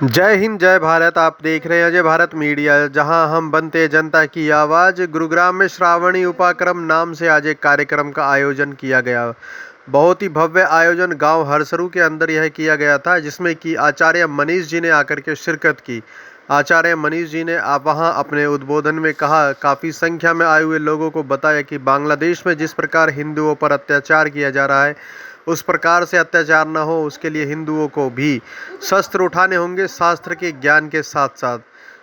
जय हिंद जय भारत। आप देख रहे हैं अजय भारत मीडिया, जहां हम बनते जनता की आवाज़। गुरुग्राम में श्रावणी उपाक्रम नाम से आज एक कार्यक्रम का आयोजन किया गया। बहुत ही भव्य आयोजन गांव हरसरू के अंदर यह किया गया था, जिसमें कि आचार्य मनीष जी ने आकर के शिरकत की। आचार्य मनीष जी ने वहां अपने उद्बोधन में कहा, काफ़ी संख्या में आए हुए लोगों को बताया कि बांग्लादेश में जिस प्रकार हिंदुओं पर अत्याचार किया जा रहा है, उस प्रकार से अत्याचार न हो, उसके लिए हिंदुओं को भी शस्त्र उठाने होंगे। शास्त्र के ज्ञान के साथ साथ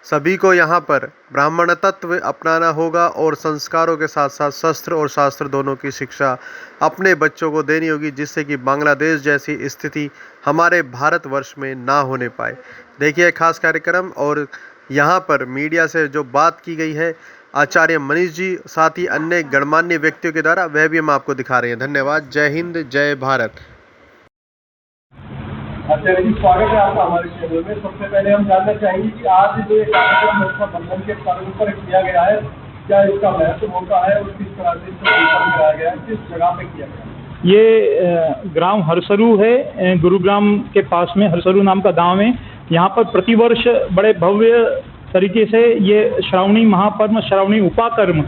सभी को यहाँ पर ब्राह्मण तत्व अपनाना होगा और संस्कारों के साथ साथ शस्त्र और शास्त्र दोनों की शिक्षा अपने बच्चों को देनी होगी, जिससे कि बांग्लादेश जैसी स्थिति हमारे भारतवर्ष में ना होने पाए। देखिए खास कार्यक्रम, और यहाँ पर मीडिया से जो बात की गई है आचार्य मनीष जी, साथ ही अन्य गणमान्य व्यक्तियों के द्वारा, वह भी हम आपको दिखा रहे हैं। धन्यवाद। जय हिंद जय भारत। आचार्य जी, स्वागत है आपका हमारे चैनल में। सबसे पहले हम जानना चाहेंगे कि आज जो ये कार्यक्रम रक्षाबंधन के पर्व पर किया गया है, क्या इसका महत्व होता है और किस तरह से इसको कराया गया है, किस जगह पे किया गया है? ये ग्राम हरसरू है, गुरुग्राम के पास में हरसरू नाम का गांव है। यहाँ पर प्रतिवर्ष बड़े भव्य तरीके से ये श्रावणी महापर्व, श्रावणी उपाकर्म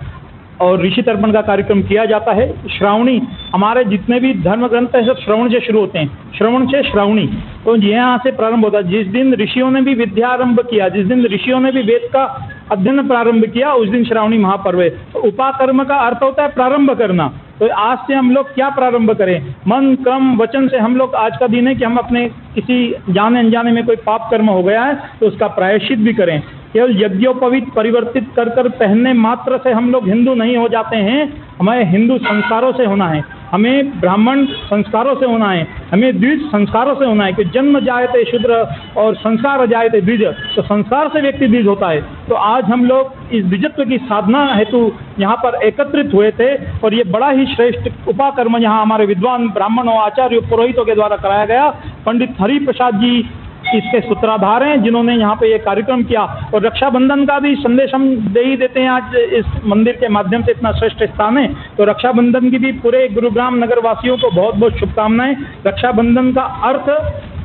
और ऋषि तर्पण का कार्यक्रम किया जाता है। श्रावणी, हमारे जितने भी धर्म ग्रंथ हैं सब श्रवण से शुरू होते हैं, श्रवण से श्रावणी, तो यहाँ से प्रारंभ होता है। जिस दिन ऋषियों ने भी विद्या आरंभ किया, जिस दिन ऋषियों ने भी वेद का अध्ययन प्रारंभ किया, उस दिन श्रावणी महापर्व है। तो उपाकर्म का अर्थ होता है प्रारंभ करना। तो आज से हम लोग क्या प्रारंभ करें? मन क्रम वचन से हम लोग, आज का दिन है कि हम अपने किसी जाने अनजाने में कोई पाप कर्म हो गया है तो उसका प्रायश्चित भी करें। केवल यज्ञोपवीत परिवर्तित कर कर पहनने मात्र से हम लोग हिंदू नहीं हो जाते हैं। हमें हिंदू संस्कारों से होना है, हमें ब्राह्मण संस्कारों से होना है, हमें द्विज संस्कारों से होना है कि जन्म जायते शूद्र और संस्कार जायते द्विज। तो संस्कार से व्यक्ति द्विज होता है। तो आज हम लोग इस द्विजत्व की साधना हेतु यहाँ पर एकत्रित हुए थे और ये बड़ा ही श्रेष्ठ उपाकर्म यहाँ हमारे विद्वान ब्राह्मणों, आचार्यों, पुरोहितों के द्वारा कराया गया। पंडित हरि प्रसाद जी इसके सूत्राधार हैं, जिन्होंने यहाँ पे ये कार्यक्रम किया। और रक्षाबंधन का भी संदेश हम दे ही देते हैं। आज इस मंदिर के माध्यम से इतना श्रेष्ठ स्थान है, तो रक्षाबंधन की भी पूरे गुरुग्राम नगर वासियों को बहुत बहुत शुभकामनाएं। रक्षाबंधन का अर्थ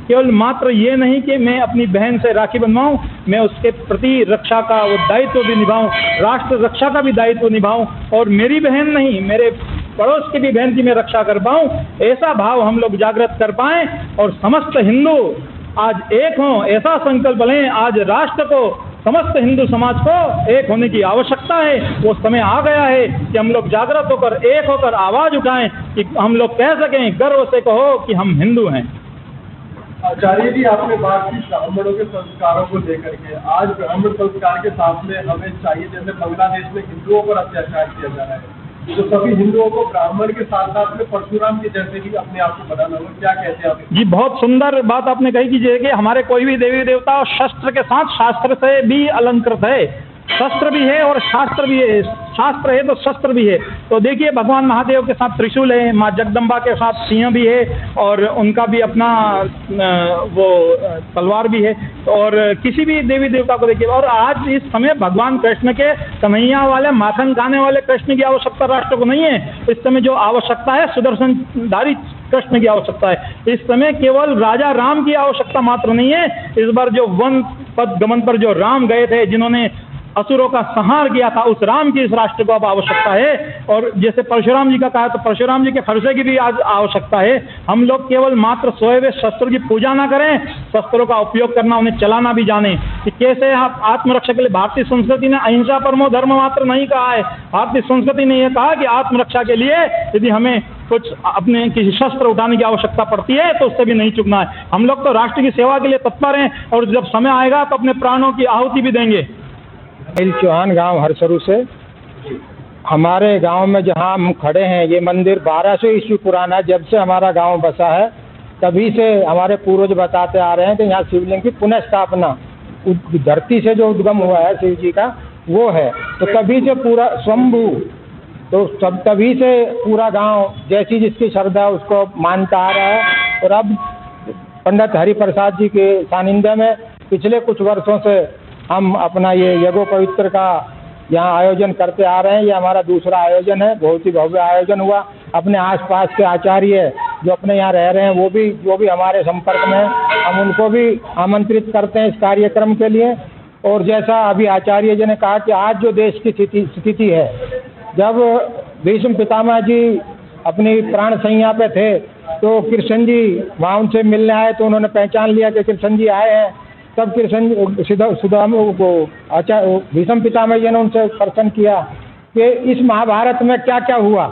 केवल मात्र ये नहीं कि मैं अपनी बहन से राखी बंधवाऊं, मैं उसके प्रति रक्षा का वो दायित्व भी निभाऊं, राष्ट्र रक्षा का भी दायित्व निभाऊं, और मेरी बहन नहीं, मेरे पड़ोस की भी बहन की मैं रक्षा कर पाऊं। ऐसा भाव हम लोग जागृत कर पाएं और समस्त हिंदू आज एक हों, ऐसा संकल्प लें। आज राष्ट्र को, समस्त हिंदू समाज को एक होने की आवश्यकता है। वो समय आ गया है कि हम लोग जागृत होकर, एक होकर आवाज उठाएं कि हम लोग कह सकें, गर्व से कहो कि हम हिंदू हैं। आचार्य जी, आपने बात की ब्राह्मणों के संस्कारों को लेकर के। आज ब्राह्मण संस्कार के साथ में हमें चाहिए, जैसे बांग्लादेश में हिंदुओं पर अत्याचार किया जा रहा है, तो सभी हिंदुओं को ब्राह्मण के साथ साथ में परशुराम के जैसे भी अपने आप को बनाना होगा। क्या कहते हैं आप? जी, बहुत सुंदर बात आपने कही कि जैसे कि हमारे कोई भी देवी देवता शस्त्र के साथ शास्त्र से भी अलंकृत है। शस्त्र भी है और शास्त्र भी है, शास्त्र है तो शस्त्र भी है। तो देखिए, भगवान महादेव के साथ त्रिशूल है, माँ जगदम्बा के साथ सिंह भी है और उनका भी अपना वो तलवार भी है। और किसी भी देवी देवता को देखिए, और आज इस समय भगवान कृष्ण के कन्हैया वाले, माखन खाने वाले कृष्ण की आवश्यकता राष्ट्र को नहीं है। इस समय जो आवश्यकता है सुदर्शनधारी कृष्ण की आवश्यकता है। इस समय केवल राजा राम की आवश्यकता मात्र नहीं है। इस बार जो वन पद गमन पर जो राम गए थे, जिन्होंने असुरों का संहार किया था, उस राम की इस राष्ट्र को अब आवश्यकता है। और जैसे परशुराम जी का कहा, तो परशुराम जी के फरसे की भी आज आवश्यकता है। हम लोग केवल मात्र सोए हुए शस्त्रों की पूजा ना करें, शस्त्रों का उपयोग करना, उन्हें चलाना भी जाने कि कैसे आप आत्मरक्षा के लिए। भारतीय संस्कृति ने अहिंसा परमो धर्म मात्र नहीं कहा है। भारतीय संस्कृति ने यह कहा कि आत्मरक्षा के लिए यदि हमें कुछ अपने किसी शस्त्र उठाने की आवश्यकता पड़ती है तो उससे भी नहीं चुकना है। हम लोग तो राष्ट्र की सेवा के लिए तत्पर हैं और जब समय आएगा तो अपने प्राणों की आहुति भी देंगे। चौहान, गांव हरसरू से। हमारे गांव में जहां हम खड़े हैं, ये मंदिर 1200 ईस्वी पुराना है। जब से हमारा गांव बसा है तभी से हमारे पूर्वज बताते आ रहे हैं कि यहाँ शिवलिंग की पुनः स्थापना, धरती से जो उद्गम हुआ है शिव जी का, वो है। तो तभी से पूरा स्वयंभू, तो सब तभी से पूरा गांव जैसी जिसकी श्रद्धा उसको मानता आ रहा है। और अब पंडित हरि प्रसाद जी के सानिध्य में पिछले कुछ वर्षों से हम अपना ये यज्ञोपवीत का यहाँ आयोजन करते आ रहे हैं। ये हमारा दूसरा आयोजन है, बहुत ही भव्य आयोजन हुआ। अपने आसपास के आचार्य जो अपने यहाँ रह रहे हैं वो भी हमारे संपर्क में हैं। हम उनको भी आमंत्रित करते हैं इस कार्यक्रम के लिए। और जैसा अभी आचार्य जी ने कहा कि आज जो देश की स्थिति है, जब भीष्म पितामह जी अपनी प्राण संज्ञा पे थे तो कृष्ण जी वहाँ उनसे मिलने आए, तो उन्होंने पहचान लिया कि कृष्ण जी आए हैं। तब कृष्ण सुदामा को भीष्म पितामह जी ने उनसे प्रश्न किया कि इस महाभारत में क्या क्या हुआ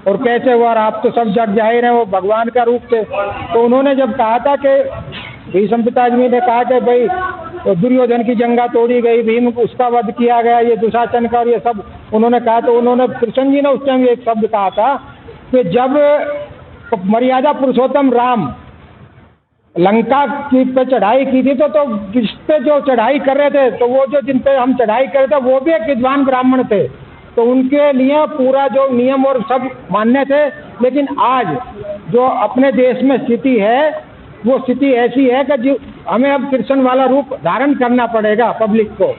और कैसे हुआ, और आप तो सब जग जाहिर हैं वो भगवान का रूप थे। तो उन्होंने जब कहा था कि भीष्म पिताजी ने कहा कि भाई दुर्योधन की जंगा तोड़ी गई, भीम उसका वध किया गया, ये दुशासन का और ये सब उन्होंने कहा, तो उन्होंने कृष्ण जी ने उस टाइम एक शब्द कहा था कि जब मर्यादा पुरुषोत्तम राम लंका की पे चढ़ाई की थी तो जिस पे जो चढ़ाई कर रहे थे, तो वो जो जिन पे हम चढ़ाई कर रहे थे वो भी एक विद्वान ब्राह्मण थे, तो उनके लिए पूरा जो नियम और सब मान्य थे। लेकिन आज जो अपने देश में स्थिति है वो स्थिति ऐसी है कि जो हमें अब कृष्ण वाला रूप धारण करना पड़ेगा पब्लिक को,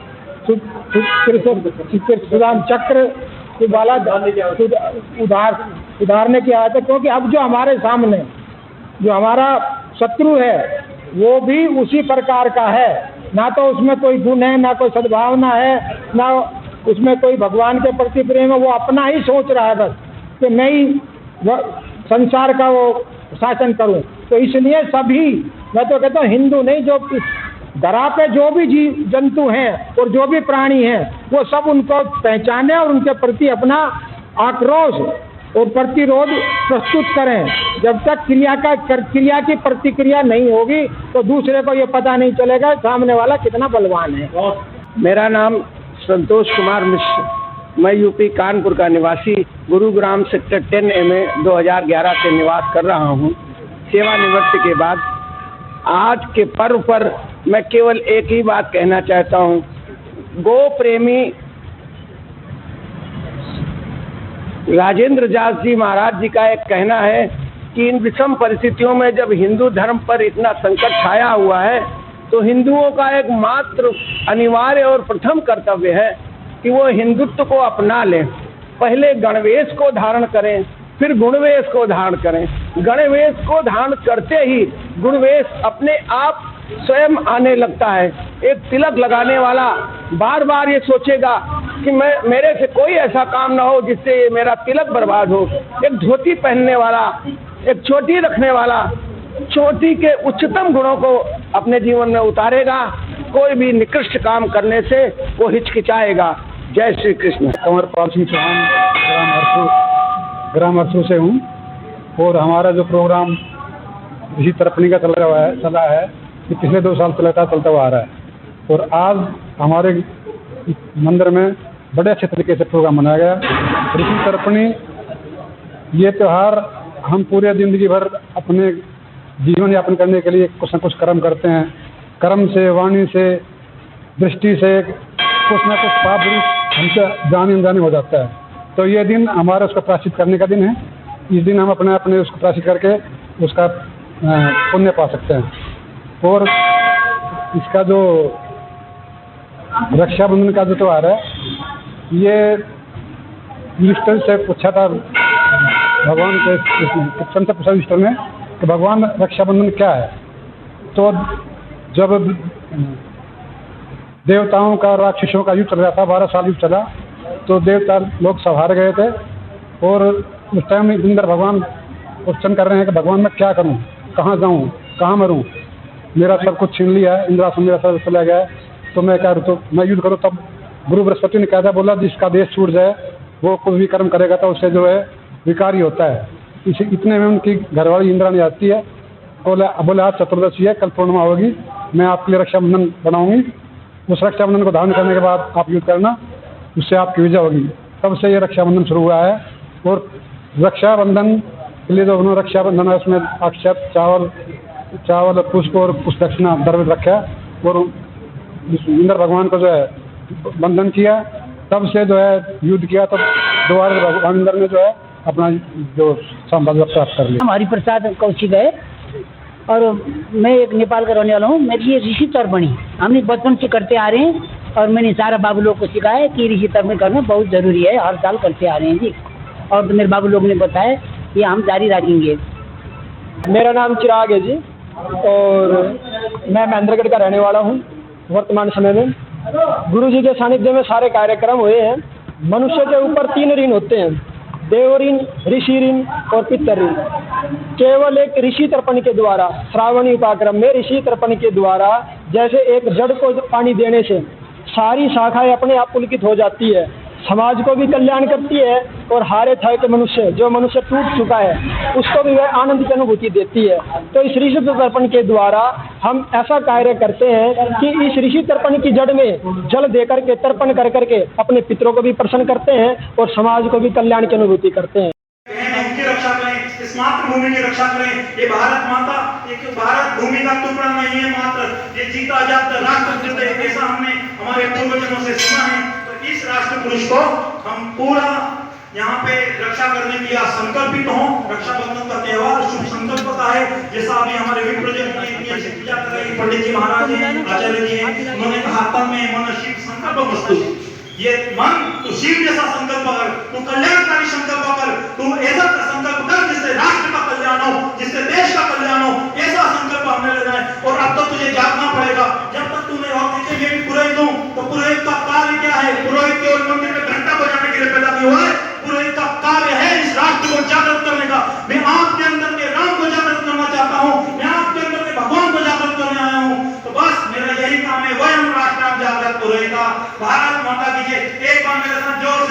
सुदाम चक्र वाला उधारने की आदत है। क्योंकि अब जो हमारे सामने जो हमारा शत्रु है वो भी उसी प्रकार का है, ना तो उसमें कोई गुण है, ना कोई सद्भावना है, ना उसमें कोई भगवान के प्रति प्रेम है। वो अपना ही सोच रहा है बस कि मैं ही संसार का वो शासन करूं। तो इसलिए सभी, मैं तो कहता हूँ हिंदू नहीं, जो धरा पे जो भी जीव जंतु हैं और जो भी प्राणी हैं वो सब उनको पहचाने और उनके प्रति अपना आक्रोश और प्रतिरोध प्रस्तुत करें। जब तक क्रिया की प्रतिक्रिया नहीं होगी तो दूसरे को ये पता नहीं चलेगा सामने वाला कितना बलवान है। मेरा नाम संतोष कुमार मिश्र, मैं यूपी कानपुर का निवासी गुरुग्राम सेक्टर 10A 2011 से निवास कर रहा हूँ। सेवानिवृत्ति के बाद आज के पर्व पर मैं केवल एक ही बात कहना चाहता हूँ। गो प्रेमी राजेंद्र दास जी महाराज जी का एक कहना है कि इन विषम परिस्थितियों में जब हिंदू धर्म पर इतना संकट छाया हुआ है तो हिंदुओं का एक मात्र अनिवार्य और प्रथम कर्तव्य है कि वो हिंदुत्व को अपना लें। पहले गणवेश को धारण करें, फिर गुणवेश को धारण करें। गणवेश को धारण करते ही गुणवेश अपने आप स्वयं आने लगता है। एक तिलक लगाने वाला बार बार ये सोचेगा कि मेरे से कोई ऐसा काम ना हो जिससे मेरा तिलक बर्बाद हो। एक धोती पहनने वाला, एक चोटी रखने वाला चोटी के उच्चतम गुणों को अपने जीवन में उतारेगा। कोई भी निकृष्ट काम करने से वो हिचकिचाएगा। जय श्री कृष्ण। कंवरपाल सिंह चौहान ग्राम हरसू से हूँ और हमारा जो प्रोग्राम इसी तरपनी का चला है ये पिछले 2 साल से लगातार चलता हुआ आ रहा है। और आज हमारे मंदिर में बड़े अच्छे तरीके से प्रोग्राम मनाया गया। ऋषि तर्पणी ये त्यौहार हम पूरे जिंदगी भर अपने जीवन यापन करने के लिए कुछ न कुछ कर्म करते हैं। कर्म से, वाणी से, दृष्टि से कुछ न कुछ पाप हमसे जाने अनजाने हो जाता है। तो ये दिन हमारा उसका प्रायश्चित करने का दिन है। इस दिन हम अपने उसको प्रायश्चित करके उसका पुण्य पा सकते हैं। और इसका जो रक्षाबंधन का जो त्यौहार है ये युधिष्ठिर से पूछा था भगवान के कृष्ण से पूछा युधिष्ठिर ने कि भगवान रक्षाबंधन क्या है। तो जब देवताओं का राक्षसों का युद्ध चल रहा था, 12 साल युद्ध चला, तो देवता लोग सब हार गए थे। और उस टाइम इंद्र भगवान क्वेश्चन कर रहे हैं कि भगवान मैं क्या करूं, कहाँ जाऊं, कहाँ मरूं, मेरा सब कुछ छीन लिया है, इंद्रासन मेरा सब चला गया है, तो मैं क्या करूँ, तो मैं युद्ध करूँ। तब गुरु बृहस्पति ने कहा था, बोला जिसका देश छूट जाए वो कुछ भी कर्म करेगा तो उससे जो है विकारी होता है। इतने में उनकी घरवाली इंद्राणी आती है, बोले आज चतुर्दशी है, कल पूर्णिमा होगी, मैं आपके लिए रक्षाबंधन बनाऊंगी। उस रक्षाबंधन को धारण करने के बाद आप युद्ध करना, उससे आपकी विजय होगी। तब से ये रक्षाबंधन शुरू हुआ है। और रक्षाबंधन के लिए जो उन्होंने रक्षाबंधन है उसमें अक्षत, चावल, पुष्प और कुछ दक्षिणा द्रव्य रखा और इंद्र भगवान को जो है बंधन किया। तब से जो है युद्ध किया, तब दोबारा भगवान इंद्र ने जो है अपना जो साम्राज्य प्राप्त कर लिया। हमारी प्रसाद कौशिक है और मैं एक नेपाल का रहने वाला हूँ। मेरी ये ऋषि तर्पणी हमने बचपन से करते आ रहे हैं और मैंने सारा बाबू लोग को सिखाया है कि ऋषि तर्पणी करना बहुत ज़रूरी है, हर साल करते आ रहे हैं जी। और तो मेरे बाबू लोग ने बताया ये हम जारी रखेंगे। मेरा नाम चिराग है जी, और मैं महेंद्रगढ़ का रहने वाला हूँ। वर्तमान समय में गुरु जी के सानिध्य में सारे कार्यक्रम हुए हैं। मनुष्य के ऊपर 3 ऋण होते हैं, देव ऋण, ऋषि ऋण और पितर ऋण। केवल एक ऋषि तर्पण के द्वारा, श्रावणी उपाक्रम में ऋषि तर्पण के द्वारा जैसे एक जड़ को पानी देने से सारी शाखाएं अपने आप पुलकित हो जाती है, समाज को भी कल्याण करती है और हारे थाए के मनुष्य, जो मनुष्य टूट चुका है, उसको भी वह आनंद की अनुभूति देती है। तो इस ऋषि तर्पण के द्वारा हम ऐसा कार्य करते हैं कि इस ऋषि तर्पण की जड़ में जल देकर के, तर्पण कर करके अपने पितरों को भी प्रसन्न करते हैं और समाज को भी कल्याण की अनुभूति करते हैं। उनकी रक्षा करें, इस मातृभूमि की रक्षा करें। ये भारत माता एक भारत भूमि का टुकड़ा नहीं है मात्र, ये जीता जागता राष्ट्र है, ऐसा हमने हमारे पूर्वजों से सुना है। तो इस राष्ट्र पुरुष को हम पूरा यहाँ पे रक्षा करने के लिए संकल्पित हों। रक्षाबंधन का त्योहार शुभ संकल्प का है, जैसा अभी हमारे विप्रजन की इतनी अच्छी पूजा कर रही पंडित जी महाराज हैं, आचार्य जी हैं, उन्होंने कहा तन में मन शिव संकल्प मस्तु। ये मन तू शिव जैसा संकल्प कर, तू कल्याणकारी संकल्प कर, तू ऐसा संकल्प कर जिससे राष्ट्र का कल्याण हो, जिससे देश का कल्याण हो, ऐसा संकल्प हमने लेना है। और अब तो तुझे जागना पड़ेगा। जब तक तूने और मैं भी पुरोहित हूं, तो पुरोहित का कार्य क्या है? पुरोहित केवल मंदिर में घंटा बजाने के लिए पैदा नहीं हुआ है। पुरोहित का कार्य है इस राष्ट्र को जागृत करने का। मैं आपके अंदर के राम को जागृत करना चाहता हूँ, मैं आपके अंदर के भगवान को जागृत करने आया हूँ। तो बस मेरा यही काम है, वयम राष्ट्र जागृत पुरोहिता। भारत माता की जय। एक बार मेरे साथ जोर